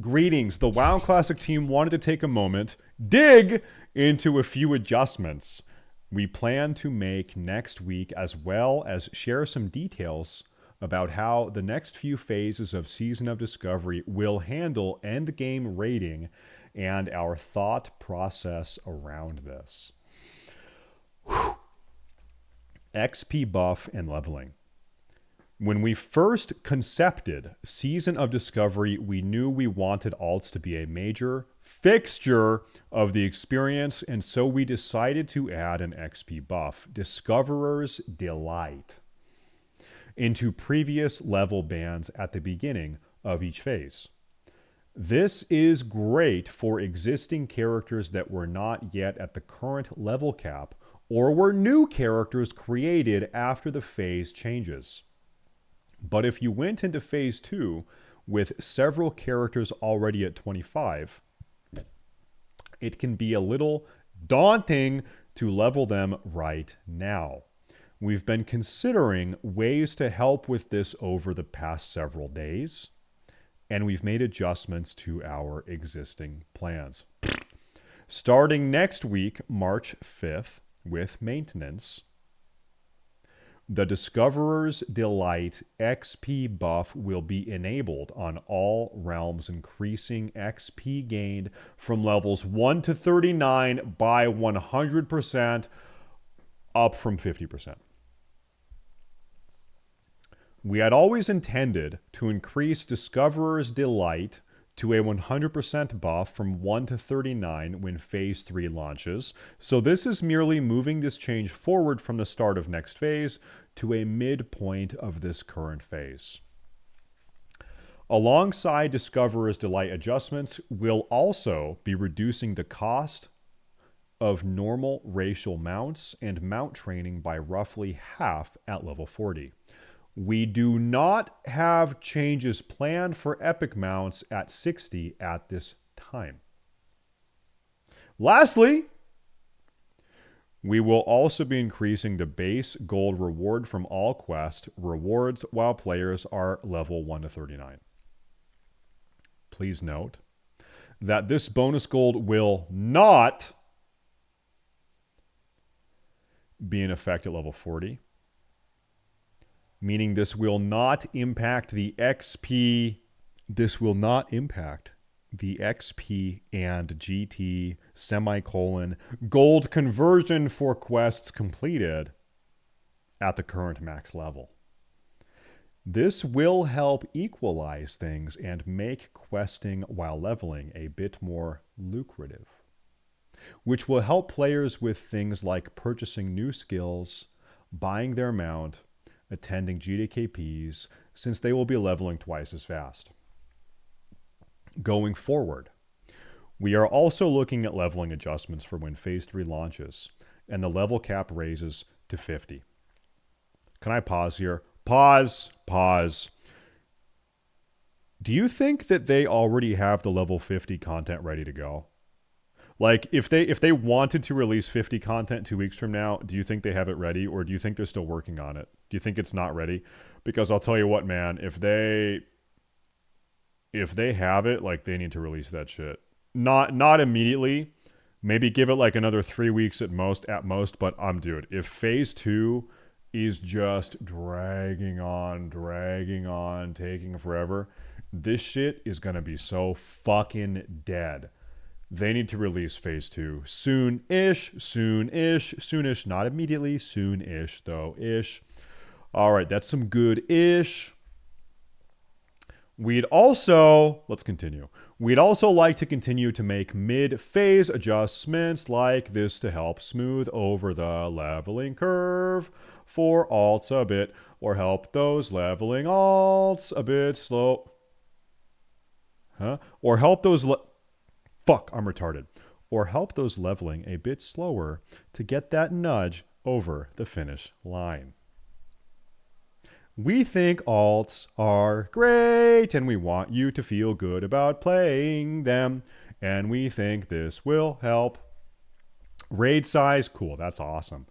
Greetings. The WoW Classic team wanted to take a moment, dig into a few adjustments we plan to make next week, as well as share some details about how the next few phases of Season of Discovery will handle endgame rating and our thought process around this. Whew. XP buff and leveling. When we first concepted Season of Discovery, we knew we wanted alts to be a major fixture of the experience, and so we decided to add an XP buff, Discoverer's Delight, into previous level bands at the beginning of each phase. This is great for existing characters that were not yet at the current level cap, or were new characters created after the phase changes. But if you went into phase 2 with several characters already at 25, it can be a little daunting to level them right now. We've been considering ways to help with this over the past several days, and we've made adjustments to our existing plans. Starting next week, March 5th, with maintenance, the Discoverer's Delight XP buff will be enabled on all realms, increasing XP gained from levels 1 to 39 by 100%, up from 50%. We had always intended to increase Discoverer's Delight to a 100% buff from 1 to 39 when Phase 3 launches, so this is merely moving this change forward from the start of next phase to a midpoint of this current phase. Alongside Discoverer's Delight adjustments, we'll also be reducing the cost of normal racial mounts and mount training by roughly half at level 40. We do not have changes planned for epic mounts at 60 at this time. Lastly, we will also be increasing the base gold reward from all quest rewards while players are level 1 to 39. Please note that this bonus gold will not be in effect at level 40. Meaning this will not impact the XP. This will not impact the XP and GT semicolon gold conversion for quests completed at the current max level. This will help equalize things and make questing while leveling a bit more lucrative, which will help players with things like purchasing new skills, buying their mount, attending GDKPs, since they will be leveling twice as fast. Going forward, we are also looking at leveling adjustments for when Phase 3 launches and the level cap raises to 50. Can I pause here? Pause. Do you think that they already have the level 50 content ready to go? Like, if they wanted to release 50 content 2 weeks from now, do you think they have it ready, or do you think they're still working on it? Do you think it's not ready? Because I'll tell you what, man, if they have it, like, they need to release that shit. Not immediately. Maybe give it like another 3 weeks at most, but dude, if Phase 2 is just dragging on, taking forever, this shit is gonna be so fucking dead. They need to release Phase 2 soon-ish, not immediately, soon-ish, though-ish. All right, that's some good-ish. Let's continue. We'd also like to continue to make mid-phase adjustments like this to help smooth over the leveling curve for alts a bit, or help those leveling alts a bit slow. Or help those... I'm retarded. Or help those leveling a bit slower to get that nudge over the finish line. We think alts are great, and we want you to feel good about playing them. And we think this will help. Raid size, cool. That's awesome.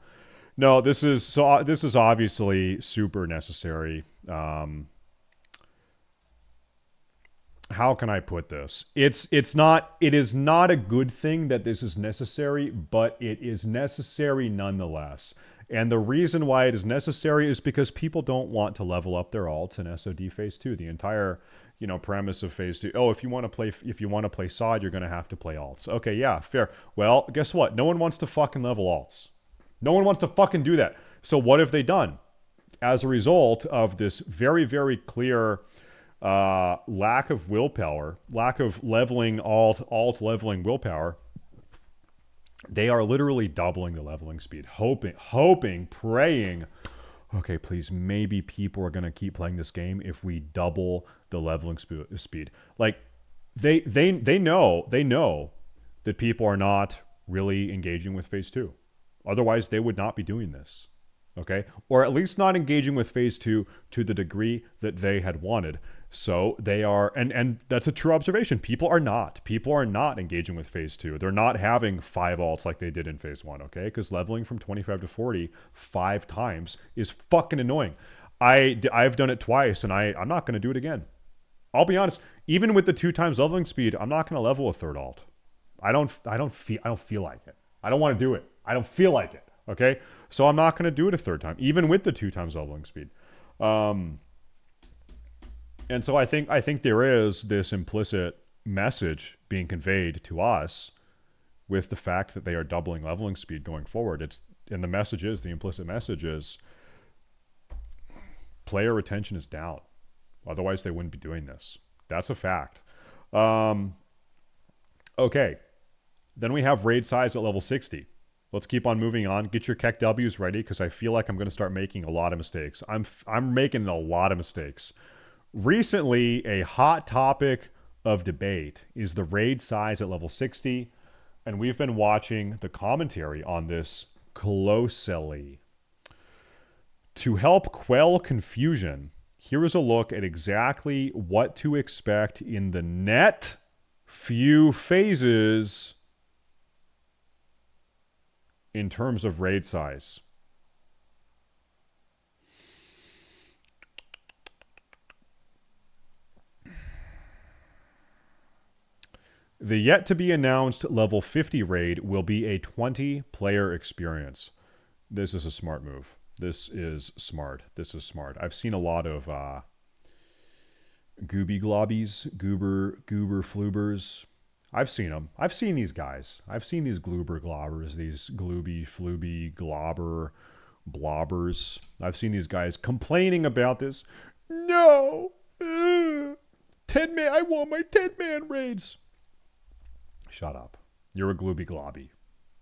No, this is obviously super necessary. how can I put this? It is not a good thing that this is necessary, but it is necessary nonetheless. And the reason why it is necessary is because people don't want to level up their alts in SOD Phase 2. The entire, premise of Phase 2. Oh, if you want to play SOD, you're going to have to play alts. Okay, yeah, fair. Well, guess what? No one wants to fucking level alts. No one wants to fucking do that. So what have they done? As a result of this very, very clear lack of willpower, lack of leveling alt leveling willpower, they are literally doubling the leveling speed, hoping, praying. Okay, please, maybe people are gonna keep playing this game if we double the leveling speed. Like they know that people are not really engaging with Phase 2. Otherwise, they would not be doing this. Okay, or at least not engaging with Phase 2 to the degree that they had wanted. So they are, and that's a true observation. People are not engaging with Phase 2. They're not having 5 alts like they did in Phase 1, okay? Because leveling from 25 to 40 5 times is fucking annoying. I've done it twice, and I'm not going to do it again. I'll be honest, even with the 2 times leveling speed, I'm not going to level a 3rd alt. I don't feel like it. I don't want to do it. I don't feel like it, okay? So I'm not going to do it a 3rd time, even with the 2 times leveling speed. And so I think there is this implicit message being conveyed to us with the fact that they are doubling leveling speed going forward. The implicit message is player retention is down. Otherwise, they wouldn't be doing this. That's a fact. Okay. Then we have raid size at level 60. Let's keep on moving on. Get your Keck W's ready because I feel like I'm going to start making a lot of mistakes. I'm making a lot of mistakes. Recently, a hot topic of debate is the raid size at level 60, and we've been watching the commentary on this closely. To help quell confusion, here is a look at exactly what to expect in the net few phases in terms of raid size. The yet-to-be-announced level 50 raid will be a 20-player experience. This is a smart move. This is smart. I've seen a lot of gooby globbies, goober flubers. I've seen them. I've seen these guys. I've seen these gloober globbers, these glooby, fluby, globber, blobbers. I've seen these guys complaining about this. No! 10-man, I want my 10-man raids. Shut up. You're a glooby globby.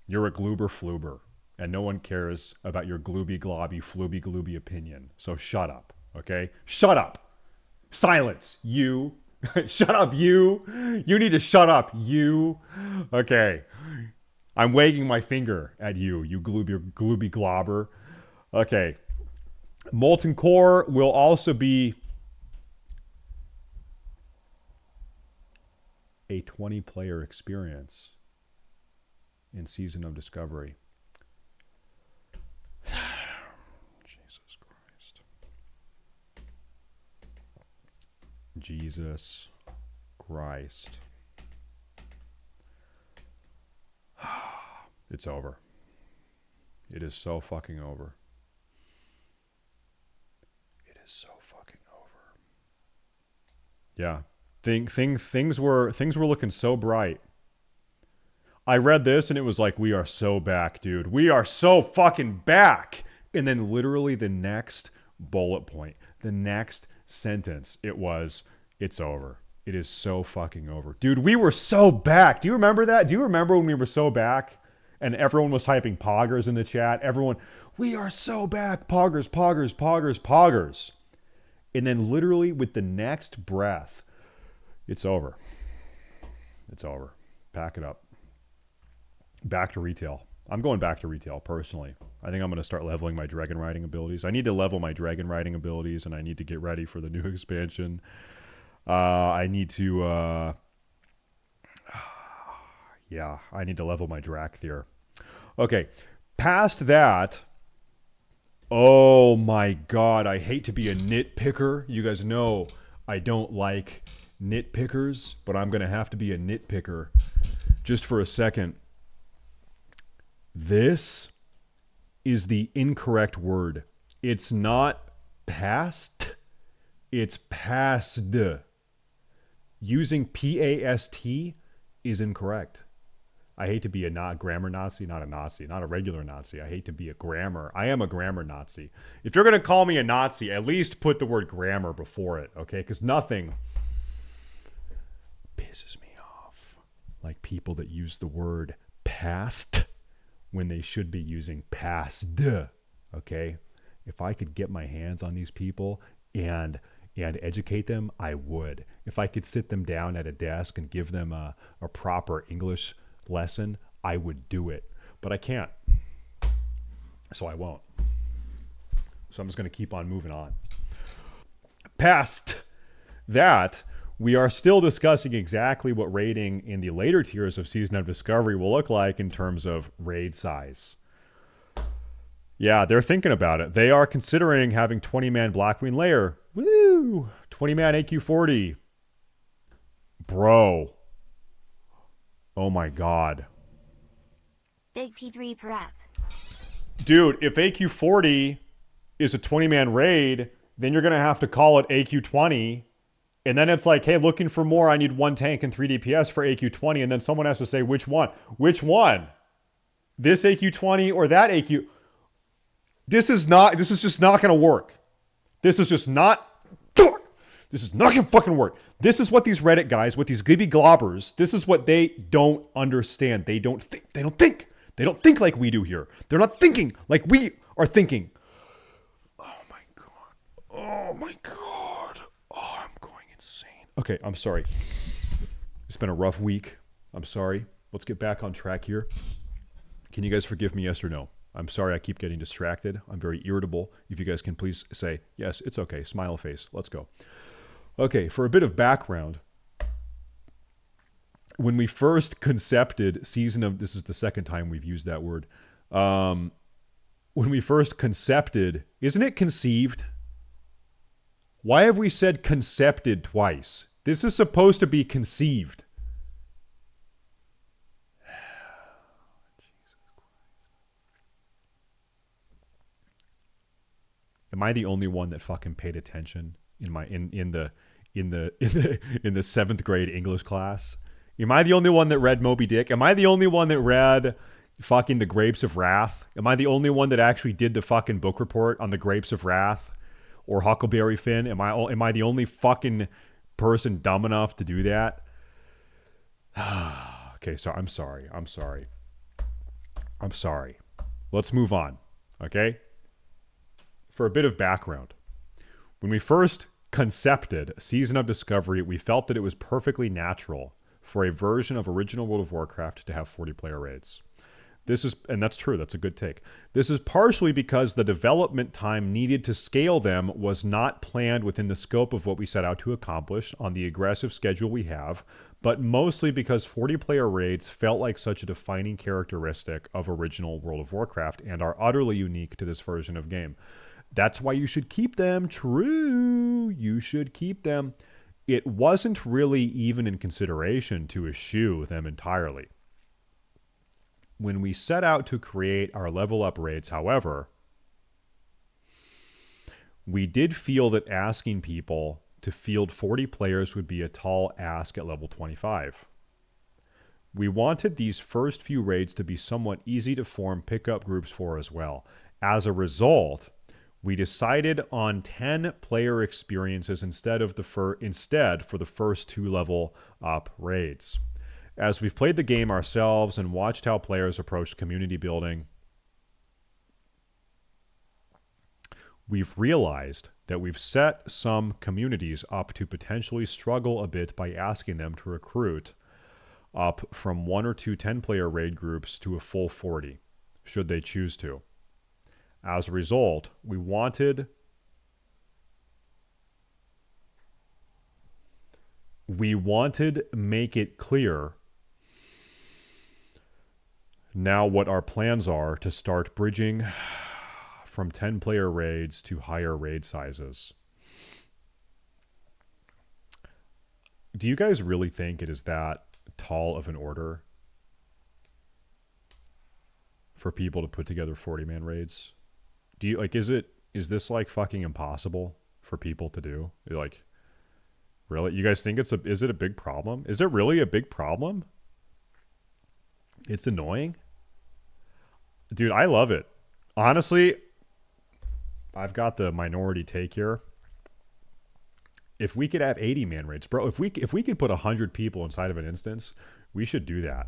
You're a gloober fluber. And no one cares about your glooby globby, fluby glooby opinion. So shut up, okay? Shut up. Silence, you. Shut up, you. You need to shut up, you. Okay. I'm wagging my finger at you, you glooby globber. Okay. Molten Core will also be a 20-player experience in Season of Discovery. Jesus Christ. Jesus Christ. It's over. It is so fucking over. It is so fucking over. Yeah. Things were looking so bright. I read this and it was like, we are so back, dude. We are so fucking back. And then literally the next bullet point, the next sentence, it was, it's over. It is so fucking over. Dude, we were so back. Do you remember that? Do you remember when we were so back? And everyone was typing poggers in the chat. Everyone, we are so back. Poggers, poggers, poggers, poggers. And then literally with the next breath, it's over. It's over. Pack it up. Back to retail. I'm going back to retail personally. I think I'm going to start leveling my dragon riding abilities. I need to level my dragon riding abilities, and I need to get ready for the new expansion. I need to... yeah, I need to level my Drakthir. Okay, past that... Oh my god, I hate to be a nitpicker. You guys know I don't like nitpickers, but I'm going to have to be a nitpicker just for a second. This is the incorrect word. It's not past, it's past. Using P-A-S-T is incorrect. I hate to be a grammar Nazi, not a regular Nazi. I hate to be a grammar. I am a grammar Nazi. If you're going to call me a Nazi, at least put the word grammar before it, okay? Because nothing pisses me off like people that use the word past when they should be using past, okay? If I could get my hands on these people and educate them, I would. If I could sit them down at a desk and give them a proper English lesson, I would do it. But I can't. So I won't. So I'm just going to keep on moving on. Past that, we are still discussing exactly what raiding in the later tiers of Season of Discovery will look like in terms of raid size. Yeah, they're thinking about it. They are considering having 20-man Blackwing Lair. Woo! 20-man AQ40. Bro. Oh my god. Big P3 prep. Dude, if AQ40 is a 20-man raid, then you're going to have to call it AQ20. And then it's like, hey, looking for more, I need 1 tank and 3 DPS for AQ20. And then someone has to say, which one? Which one? This AQ20 or that AQ... This is just not going to work. This is not going to fucking work. This is what these Reddit guys, what these glibby globbers, this is what they don't understand. They don't think. They don't think like we do here. They're not thinking like we are thinking. Oh my god. Oh my god. Oh, I'm going insane. Okay, I'm sorry. It's been a rough week. I'm sorry. Let's get back on track here. Can you guys forgive me, yes or no? I'm sorry I keep getting distracted. I'm very irritable. If you guys can please say, yes, it's okay. Smile face. Let's go. Okay, for a bit of background. When we first concepted this is the second time we've used that word. When we first concepted, isn't it conceived? Why have we said concepted twice? This is supposed to be conceived. Am I the only one that fucking paid attention in the 7th grade English class? Am I the only one that read Moby Dick? Am I the only one that read fucking The Grapes of Wrath? Am I the only one that actually did the fucking book report on The Grapes of Wrath or Huckleberry Finn? Am I the only fucking person dumb enough to do that? Okay, so I'm sorry. Let's move on. Okay? For a bit of background, when we first concepted Season of Discovery, we felt that it was perfectly natural for a version of original World of Warcraft to have 40-player raids. And that's true, that's a good take. This is partially because the development time needed to scale them was not planned within the scope of what we set out to accomplish on the aggressive schedule we have, but mostly because 40-player raids felt like such a defining characteristic of original World of Warcraft and are utterly unique to this version of game. That's why you should keep them. True. You should keep them. It wasn't really even in consideration to eschew them entirely. When we set out to create our level up raids, however, we did feel that asking people to field 40 players would be a tall ask at level 25. We wanted these first few raids to be somewhat easy to form pickup groups for as well. As a result, we decided on 10 player experiences instead for the first 2 level up raids. As we've played the game ourselves and watched how players approached community building, we've realized that we've set some communities up to potentially struggle a bit by asking them to recruit up from 1 or 2 10-player raid groups to a full 40, should they choose to. As a result, we wanted make it clear now what our plans are to start bridging from 10-player raids to higher raid sizes. Do you guys really think it is that tall of an order for people to put together 40-man raids? Do you like, is this like fucking impossible for people to do? Like, really? You guys think is it a big problem? Is it really a big problem? It's annoying. Dude, I love it. Honestly, I've got the minority take here. If we could have 80-man raids, bro, if we could put 100 people inside of an instance, we should do that.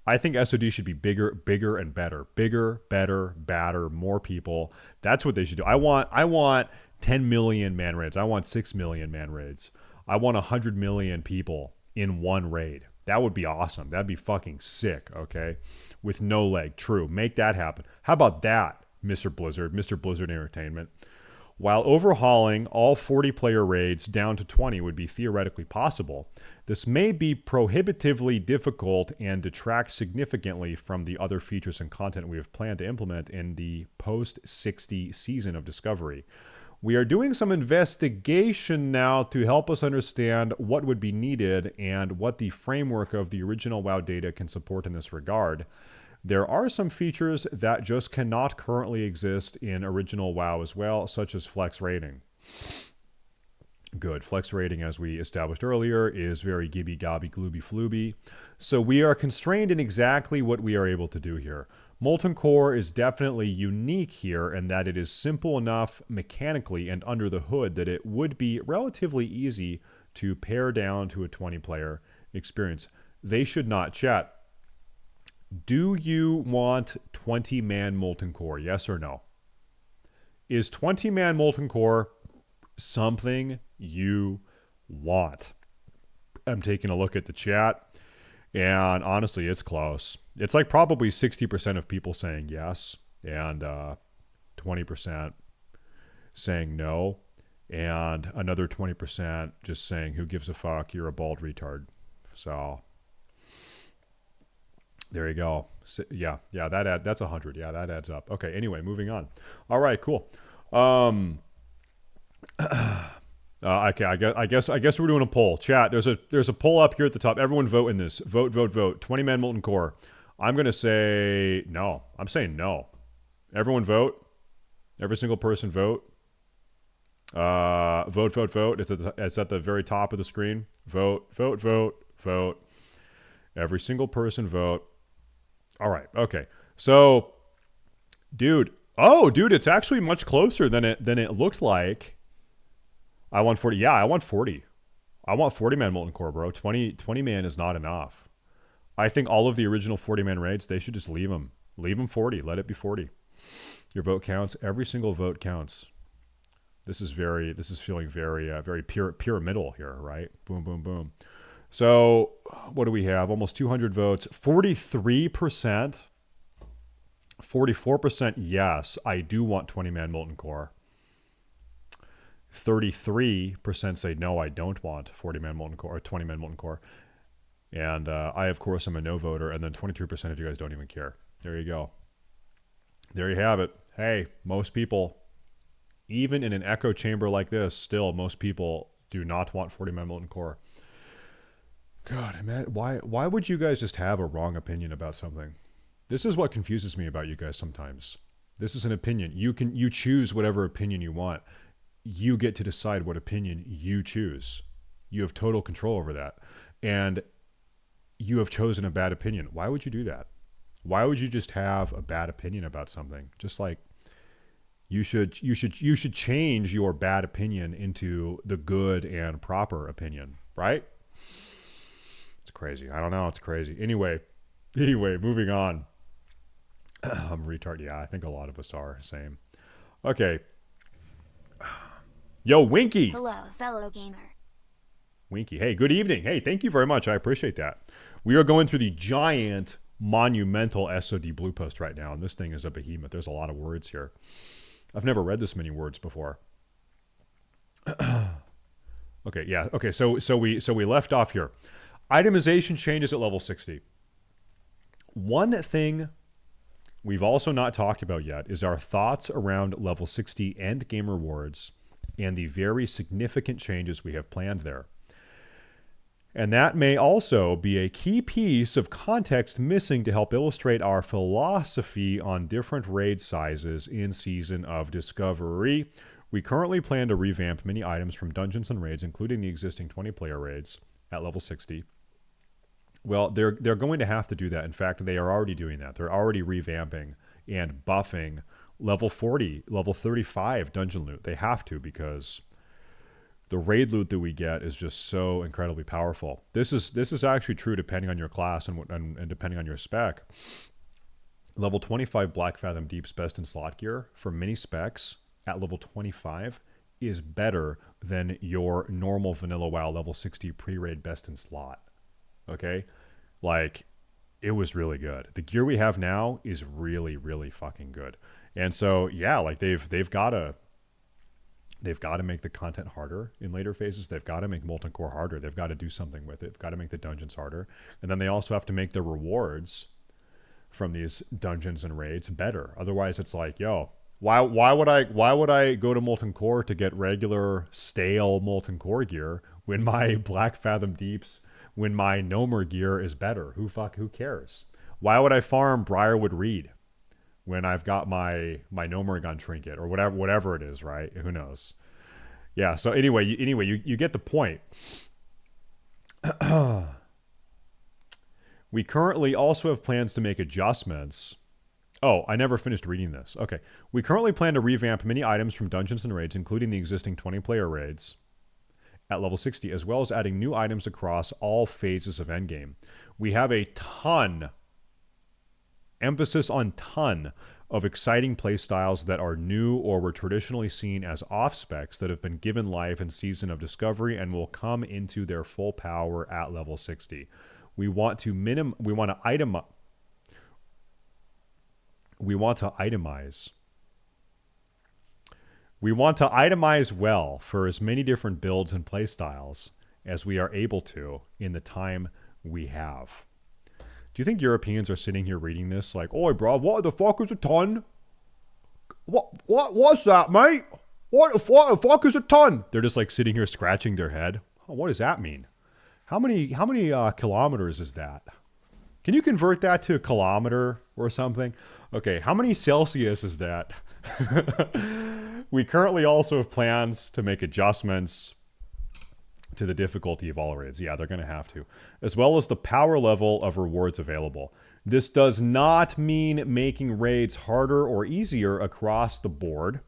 I think SOD should be bigger and better. Bigger, better, badder, more people. That's what they should do. I want 10 million man raids. I want 6 million man raids. I want 100 million people in one raid. That would be awesome. That'd be fucking sick, okay? With no leg. True. Make that happen. How about that, Mr. Blizzard Entertainment? While overhauling all 40-player raids down to 20 would be theoretically possible, this may be prohibitively difficult and detract significantly from the other features and content we have planned to implement in the post-60 season of Discovery. We are doing some investigation now to help us understand what would be needed and what the framework of the original WoW data can support in this regard. There are some features that just cannot currently exist in original WoW as well, such as flex rating. Good. Flex rating, as we established earlier, is very gibby gobby glooby flooby. So we are constrained in exactly what we are able to do here. Molten Core is definitely unique here in that it is simple enough mechanically and under the hood that it would be relatively easy to pare down to a 20-player experience. They should not. Chat, do you want 20-man Molten Core? Yes or no? Is 20-man Molten Core something you want? I'm taking a look at the chat, and honestly, it's close. It's like probably 60% of people saying yes, and 20% saying no, and another 20% just saying, who gives a fuck, you're a bald retard. So there you go. Yeah, that's 100. Yeah, that adds up. Okay, anyway, moving on. All right, cool. Okay, I guess we're doing a poll. Chat, there's a poll up here at the top. Everyone vote in this. Vote. 20-man Molten Core. I'm going to say no. I'm saying no. Everyone vote. Every single person vote. Vote. It's at the very top of the screen. Vote. Every single person vote. All right. Okay. So, dude, it's actually much closer than it looked like. I want 40. Yeah, I want 40. I want 40-man Molten Core, bro. 20-man is not enough. I think all of the original 40-man raids, they should just leave them. Leave them 40. Let it be 40. Your vote counts. Every single vote counts. This is feeling very pyramidal here, right? Boom, boom, boom. So what do we have? Almost 200 votes. 43%. 44% yes, I do want 20-man Molten Core. 33% say no, I don't want 40-man Molten Core or 20-man Molten Core. And I, of course, am a no voter. And then 23% of you guys don't even care. There you go. There you have it. Hey, most people, even in an echo chamber like this, still most people do not want 40-man Molten Core. God, man, why would you guys just have a wrong opinion about something? This is what confuses me about you guys sometimes. This is an opinion. You choose whatever opinion you want. You get to decide what opinion you choose. You have total control over that. And you have chosen a bad opinion. Why would you do that? Why would you just have a bad opinion about something? Just like you should change your bad opinion into the good and proper opinion, right? It's crazy. I don't know. It's crazy. Anyway, moving on. I'm a retard. Yeah, I think a lot of us are. Same. Okay. Yo, Winky. Hello, fellow gamer. Winky. Hey, good evening. Hey, thank you very much. I appreciate that. We are going through the giant, monumental SOD Blue Post right now, and this thing is a behemoth. There's a lot of words here. I've never read this many words before. Okay, yeah. Okay, so we left off here. Itemization changes at level 60. One thing we've also not talked about yet is our thoughts around level 60 end game rewards and the very significant changes we have planned there. And that may also be a key piece of context missing to help illustrate our philosophy on different raid sizes in Season of Discovery. We currently plan to revamp many items from dungeons and raids, including the existing 20-player raids at level 60. Well, they're going to have to do that. In fact, they are already doing that. They're already revamping and buffing level 40, level 35 dungeon loot. They have to, because the raid loot that we get is just so incredibly powerful. This is actually true depending on your class and depending on your spec. Level 25 Black Fathom Deep's best in slot gear for mini specs at level 25 is better than your normal vanilla WoW level 60 pre-raid best in slot. Okay? Like, it was really good. The gear we have now is really, really fucking good. And so, yeah, like they've got to make the content harder in later phases. They've got to make Molten Core harder. They've got to do something with it. They've got to make the dungeons harder. And then they also have to make the rewards from these dungeons and raids better. Otherwise, it's like, yo, why would I go to Molten Core to get regular stale Molten Core gear when my Black Fathom Deeps, when my Nomer gear is better? Who cares? Why would I farm Briarwood Reed when I've got my Nomer gun trinket or whatever it is, right? Who knows? Yeah, so anyway, you get the point. We currently also have plans to make adjustments. Oh, I never finished reading this. Okay. We currently plan to revamp many items from dungeons and raids, including the existing 20-player raids at level 60, as well as adding new items across all phases of endgame. We have a ton, emphasis on ton, of exciting playstyles that are new or were traditionally seen as off-specs that have been given life in Season of Discovery and will come into their full power at level 60. We want to itemize. We want to itemize well for as many different builds and playstyles as we are able to in the time we have. Do you think Europeans are sitting here reading this like, "Oi, bro, what the fuck is a ton? What's that, mate? What the fuck is a ton?" They're just like sitting here scratching their head. Oh, what does that mean? How many kilometers is that? Can you convert that to a kilometer or something? Okay, how many Celsius is that? We currently also have plans to make adjustments to the difficulty of all raids. Yeah, they're going to have to. As well as the power level of rewards available. This does not mean making raids harder or easier across the board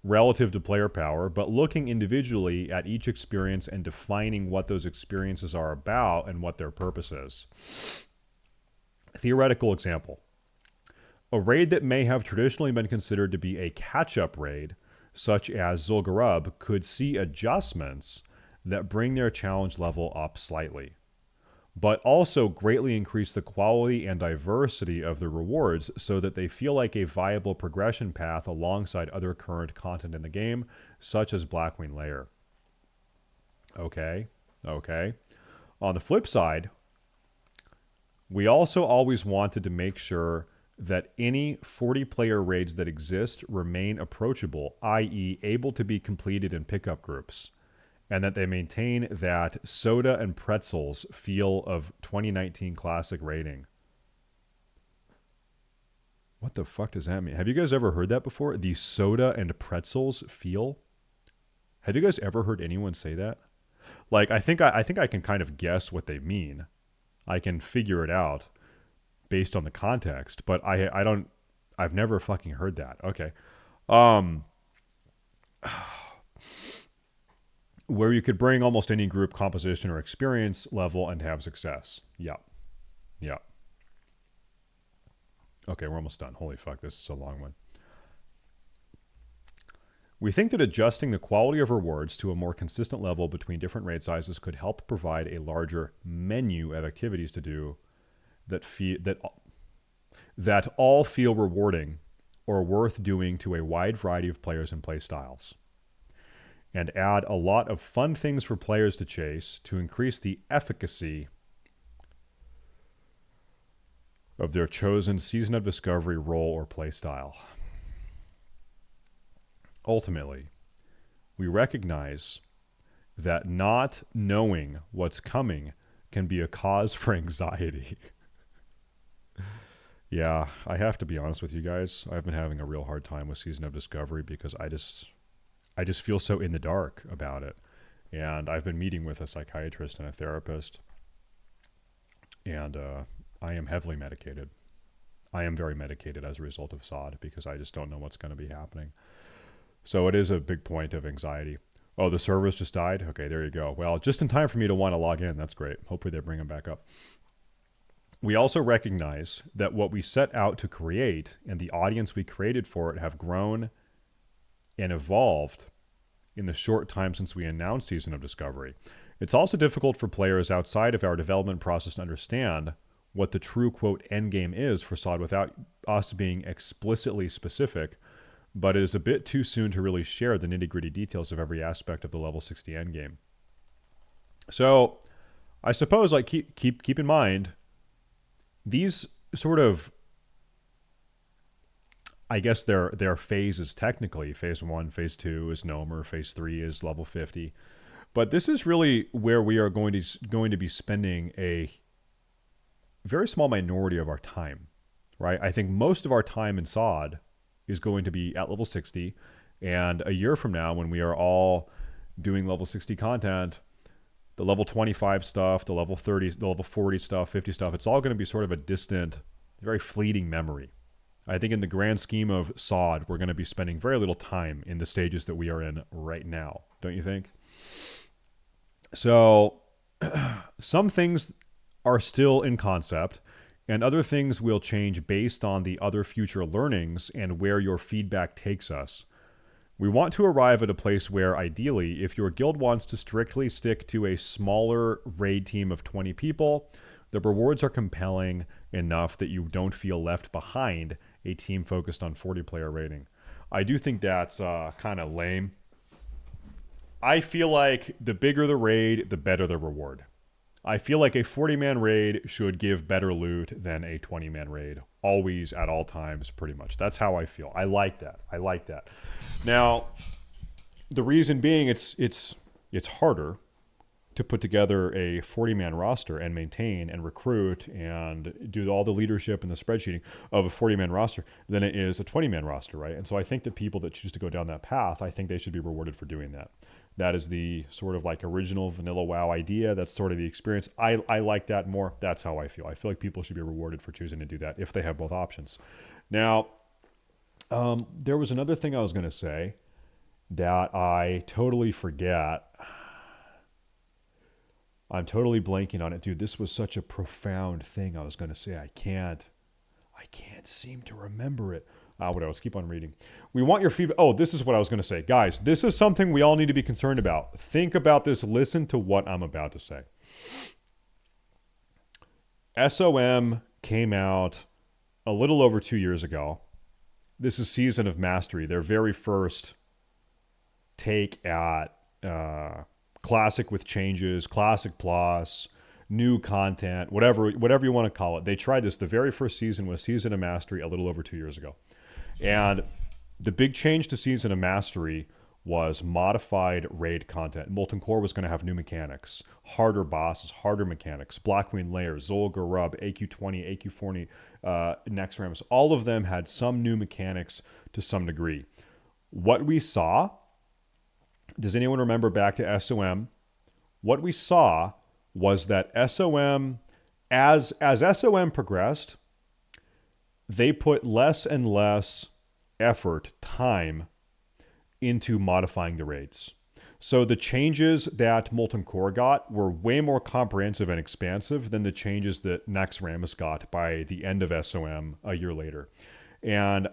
relative to player power, but looking individually at each experience and defining what those experiences are about and what their purpose is. Theoretical example. A raid that may have traditionally been considered to be a catch-up raid, such as Zul'Gurub, could see adjustments that bring their challenge level up slightly, but also greatly increase the quality and diversity of the rewards so that they feel like a viable progression path alongside other current content in the game, such as Blackwing Lair. Okay. On the flip side, we also always wanted to make sure that any 40-player raids that exist remain approachable, i.e. able to be completed in pickup groups, and that they maintain that soda and pretzels feel of 2019 classic raiding. What the fuck does that mean? Have you guys ever heard that before? The soda and pretzels feel? Have you guys ever heard anyone say that? Like, I think I can kind of guess what they mean. I can figure it out based on the context, but I've never fucking heard that. Okay. Where you could bring almost any group composition or experience level and have success. Yeah. Okay, we're almost done. Holy fuck, this is a long one. We think that adjusting the quality of rewards to a more consistent level between different raid sizes could help provide a larger menu of activities to do that all feel rewarding or worth doing to a wide variety of players and play styles, and add a lot of fun things for players to chase to increase the efficacy of their chosen Season of Discovery role or play style. Ultimately, we recognize that not knowing what's coming can be a cause for anxiety. Yeah, I have to be honest with you guys. I've been having a real hard time with Season of Discovery because I just feel so in the dark about it. And I've been meeting with a psychiatrist and a therapist, and I am heavily medicated. I am very medicated as a result of SOD because I just don't know what's going to be happening. So it is a big point of anxiety. Oh, the servers just died? Okay, there you go. Well, just in time for me to want to log in. That's great. Hopefully they bring them back up. We also recognize that what we set out to create and the audience we created for it have grown and evolved in the short time since we announced Season of Discovery. It's also difficult for players outside of our development process to understand what the true, quote, endgame is for SOD without us being explicitly specific, but it is a bit too soon to really share the nitty-gritty details of every aspect of the level 60 endgame. So I suppose, like, keep in mind, these sort of, I guess their phases technically. Phase 1, Phase 2 is Nomer, Phase 3 is level 50. But this is really where we are going to be spending a very small minority of our time, right? I think most of our time in SOD is going to be at level 60. And a year from now, when we are all doing level 60 content, the level 25 stuff, the level 30, the level 40 stuff, 50 stuff, it's all going to be sort of a distant, very fleeting memory. I think in the grand scheme of SOD, we're going to be spending very little time in the stages that we are in right now. Don't you think? So some things are still in concept, and other things will change based on the other future learnings and where your feedback takes us. We want to arrive at a place where, ideally, if your guild wants to strictly stick to a smaller raid team of 20 people, the rewards are compelling enough that you don't feel left behind a team focused on 40-player raiding. I do think that's kind of lame. I feel like the bigger the raid, the better the reward. I feel like a 40-man raid should give better loot than a 20-man raid. Always, at all times, pretty much. That's how I feel. I like that. Now, the reason being it's harder to put together a 40-man roster and maintain and recruit and do all the leadership and the spreadsheeting of a 40-man roster than it is a 20-man roster, right? And so I think that people that choose to go down that path, I think they should be rewarded for doing that. That is the sort of like original vanilla WoW idea. That's sort of the experience. I like that more. That's how I feel. I feel like people should be rewarded for choosing to do that if they have both options. Now, there was another thing I was going to say that I totally forget. I'm totally blanking on it. Dude, this was such a profound thing I was going to say. I can't seem to remember it. What else? Keep on reading. We want your feedback. Oh, this is what I was going to say. Guys, this is something we all need to be concerned about. Think about this. Listen to what I'm about to say. SOM came out a little over 2 years ago. This is Season of Mastery, their very first take at Classic with changes, Classic Plus, new content, whatever you want to call it. They tried this. The very first season was Season of Mastery a little over 2 years ago. And the big change to Season of Mastery was modified raid content. Molten Core was going to have new mechanics, harder bosses, harder mechanics, Black Queen Lair, Zol Garub, AQ20, AQ40, Next Rams. All of them had some new mechanics to some degree. What we saw, does anyone remember back to SOM? What we saw was that SOM, as SOM progressed, they put less and less effort, time, into modifying the raids. So the changes that Molten Core got were way more comprehensive and expansive than the changes that Nex Rammus got by the end of SOM a year later. And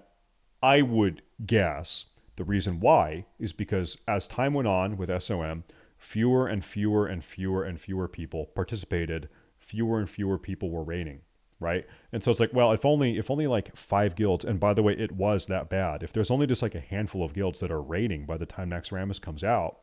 I would guess the reason why is because as time went on with SOM, fewer and fewer and fewer and fewer people participated, fewer and fewer people were raiding. Right? And so it's like, well, if only like 5 guilds, and by the way, it was that bad. If there's only just like a handful of guilds that are raiding by the time Next Rammus comes out,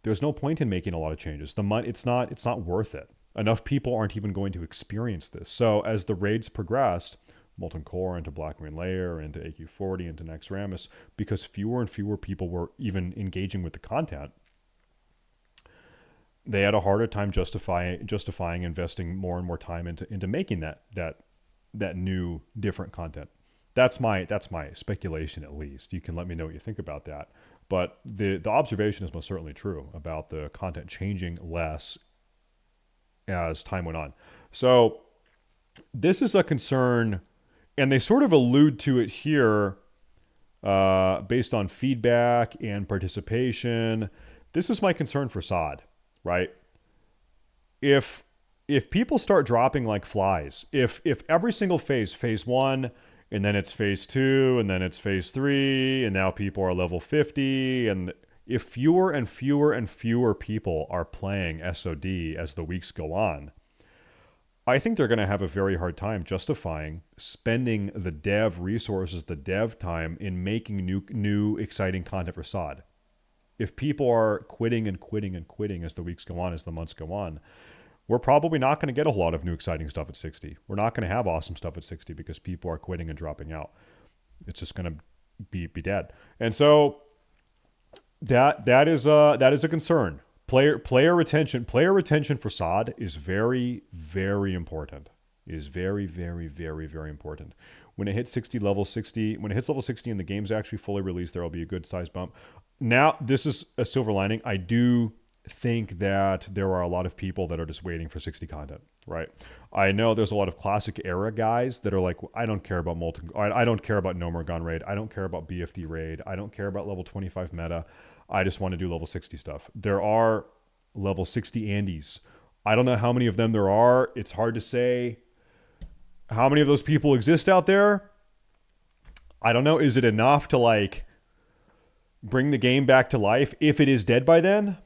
there's no point in making a lot of changes. The money, it's not worth it. Enough people aren't even going to experience this. So as the raids progressed, Molten Core into Black Queen Lair, into AQ40, into Next Rammus, because fewer and fewer people were even engaging with the content, they had a harder time justifying investing more and more time into making that new different content. That's my speculation, at least. You can let me know what you think about that. But the observation is most certainly true about the content changing less as time went on. So this is a concern, and they sort of allude to it here based on feedback and participation. This is my concern for SOD, right? If people start dropping like flies, if every single phase 1, and then it's phase 2, and then it's phase 3, and now people are level 50, and if fewer and fewer and fewer people are playing SOD as the weeks go on, I think they're going to have a very hard time justifying spending the dev resources, the dev time in making new exciting content for SOD. If people are quitting and quitting and quitting as the weeks go on, as the months go on, we're probably not going to get a lot of new exciting stuff at 60. We're not going to have awesome stuff at 60 because people are quitting and dropping out. It's just going to be dead. And so that is a concern. Player retention for SOD is very, very important. It is very, very, very, very important. When it hits level 60 and the game's actually fully released, there will be a good size bump. Now, this is a silver lining. I do think that there are a lot of people that are just waiting for 60 content, right? I know there's a lot of classic era guys that are like, I don't care about I don't care about No More Gun raid. I don't care about BFD raid. I don't care about level 25 meta. I just want to do level 60 stuff. There are level 60 Andes. I don't know how many of them there are. It's hard to say how many of those people exist out there. I don't know. Is it enough to like bring the game back to life if it is dead by then?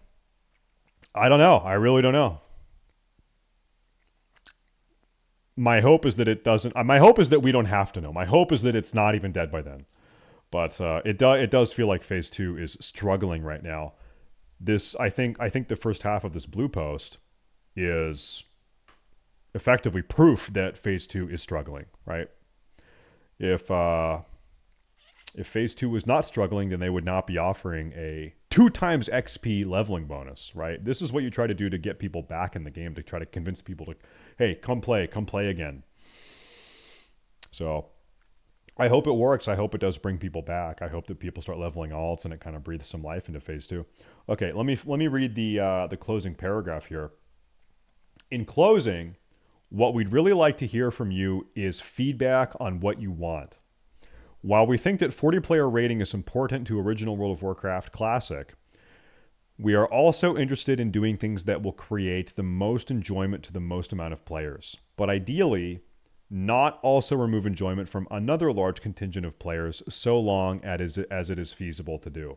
I don't know. I really don't know. My hope is that it doesn't. My hope is that we don't have to know. My hope is that it's not even dead by then. But it does feel like phase 2 is struggling right now. I think the first half of this blue post is effectively proof that phase 2 is struggling, right? If phase 2 was not struggling, then they would not be offering a 2 times XP leveling bonus, right? This is what you try to do to get people back in the game, to try to convince people to, hey, come play again. So I hope it works. I hope it does bring people back. I hope that people start leveling alts and it kind of breathes some life into phase 2. Okay, let me read the closing paragraph here. In closing, what we'd really like to hear from you is feedback on what you want. While we think that 40-player rating is important to original World of Warcraft Classic, we are also interested in doing things that will create the most enjoyment to the most amount of players, but ideally not also remove enjoyment from another large contingent of players so long as it is feasible to do.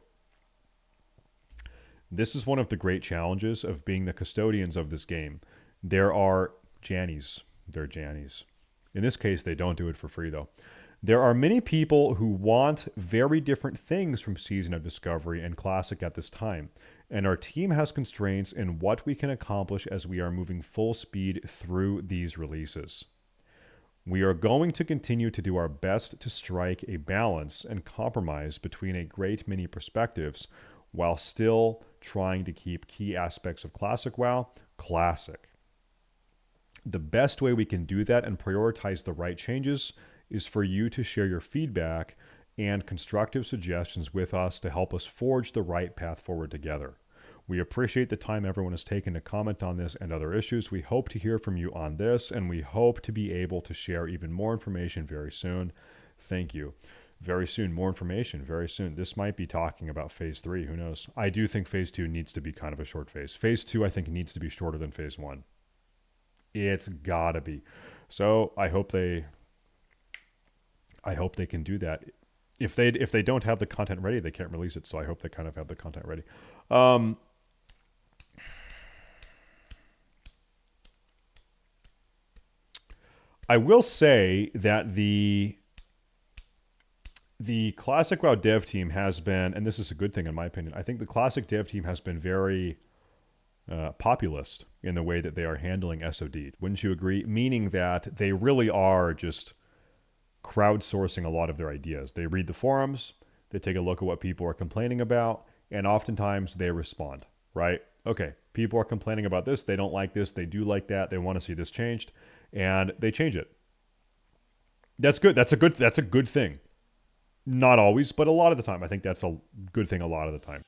This is one of the great challenges of being the custodians of this game. There are Jannies. They're Jannies. In this case, they don't do it for free, though. There are many people who want very different things from Season of Discovery and Classic at this time, and our team has constraints in what we can accomplish as we are moving full speed through these releases. We are going to continue to do our best to strike a balance and compromise between a great many perspectives while still trying to keep key aspects of Classic WoW classic. The best way we can do that and prioritize the right changes is for you to share your feedback and constructive suggestions with us to help us forge the right path forward together. We appreciate the time everyone has taken to comment on this and other issues. We hope to hear from you on this, and we hope to be able to share even more information very soon. Thank you. Very soon, more information, very soon. This might be talking about phase 3, who knows? I do think phase 2 needs to be kind of a short phase. Phase 2, I think, needs to be shorter than phase 1. It's gotta be. So I hope they can do that. If they don't have the content ready, they can't release it. So I hope they kind of have the content ready. I will say that the Classic WoW dev team has been, and this is a good thing in my opinion, I think the Classic dev team has been very populist in the way that they are handling SOD. Wouldn't you agree? Meaning that they really are just crowdsourcing a lot of their ideas. They read the forums, they take a look at what people are complaining about, and oftentimes they respond, right? okay, people are complaining about this. They don't like this. They do like that. They want to see this changed, and they change it. That's good. That's a good thing. Not always, but a lot of the time. I think that's a good thing a lot of the time.